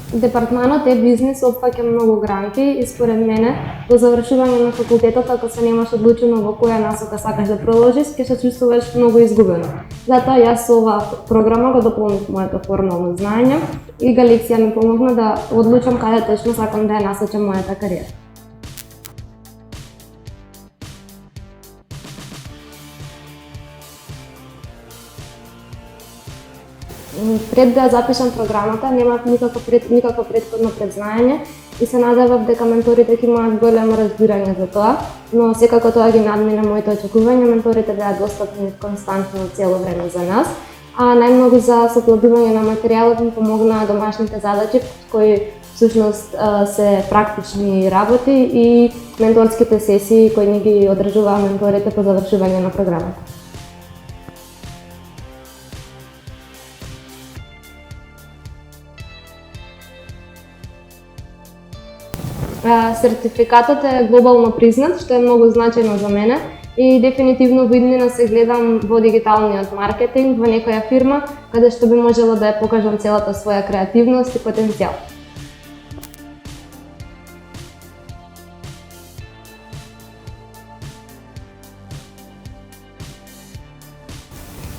Департманот е-бизнис опфаќа многу гранки и според мене до завршување на факултетот, ако се немаш одлучено во која насока сакаш да продолжиш, ќе се чувствуваш многу изгубено. Затоа јас со оваа програма го дополнив моето формално знаење и Галексија ми помогна да одлучам каде точно сакам да ја насочам мојата кариера. Пред да ја запишам програмата, немав никакво претходно предзнаење и се надевав дека менторите ќе имаат големо разбирање за тоа, но секако тоа ги надмина моите очекувања. Менторите беа достапни константно цело време за нас, а најмногу за соплодување на материјалот ми помогнаа домашните задачи, кои всушност се практични работи и менторските сесии кои ни ги одржуваа менторите по завршување на програмата. Сертификатот е глобално признат, што е многу значајно за мене и дефинитивно во иднина се гледам во дигиталниот маркетинг, во некоја фирма, каде што би можела да ја покажам целата своја креативност и потенцијал.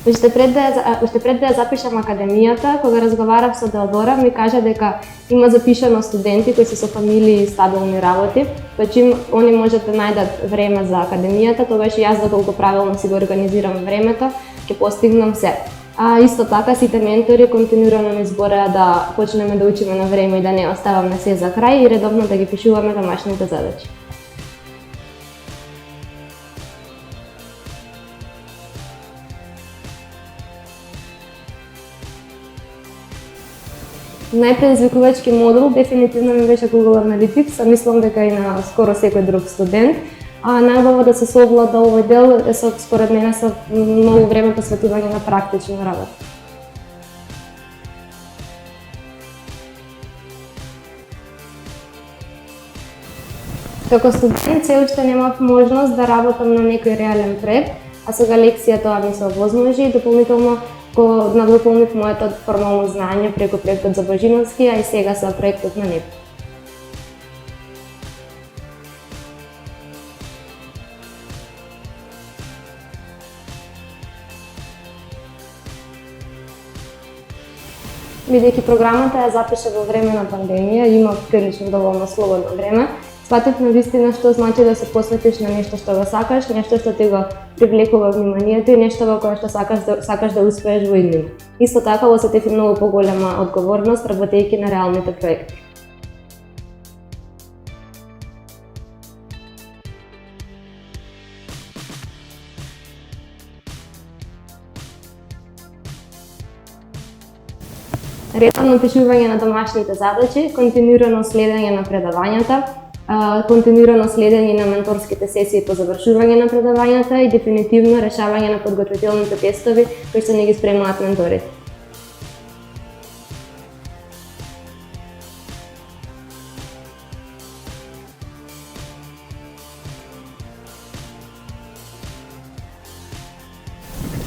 Уште пред да ја запишам академијата, кога разговарав со Деодора, ми кажа дека има запишано студенти кои се со фамилии и стабилни работи, па чим они можат да најдат време за академијата, тогаш и јас доколку правилно си го организирам времето, ќе постигнам се. А исто така сите ментори континуирано ми збореа да почнеме да учиме на време и да не оставаме се за крај и редовно да ги пишуваме домашните задачи. Најпредизвикувачки модул дефинитивно ми беше Google Analytics, а мислам дека и на скоро секој друг студент. А најубаво да се совлада овој дел е според мене со многу време посветување на практична работа. Како студент се уште немав можност да работам на некој реален проект, а со Галексија тоа ми се овозможи и дополнително го надополнив моето формално знаење преку проектот за Божиновски, а и сега со проектот на НЕП. Бидејќи програмата ја запиша во време на пандемија, има прилично доволно слободно време, сватив навистина што значи да се посветиш на нешто што го сакаш, нешто што ти го привлекува вниманието и нешто во кое што сакаш да успееш во иднина. Исто така осетив и многу поголема одговорност работејќи на реалните проекти. Редовно пишување на домашните задачи, континуирано следење на предавањата, континуирано следење на менторските сесии по завршување на предавањата и дефинитивно решавање на подготвителните тестови кои што ни ги спремаат менторите.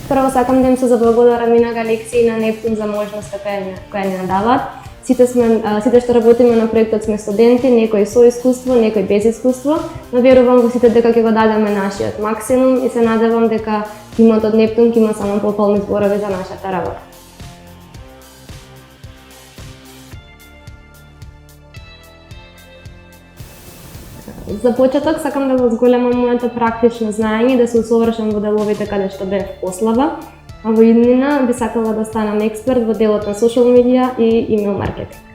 Прво сакам да им се заблагодарам и на Галексија и на Нептун за можноста која ни надаваат. Сите што работиме на проектот сме студенти, некои со искуство, некои без искуство, но верувам во сите дека ќе го дадеме нашиот максимум и се надевам дека тимот од Нептун ќе има само пополни зборови за нашата работа. За почеток сакам да го зголемам моето практично знаење и да се усовршам во деловите каде што бев послаба, а во иднина би сакала да станам експерт во делот на социјал медија и имейл маркетинг.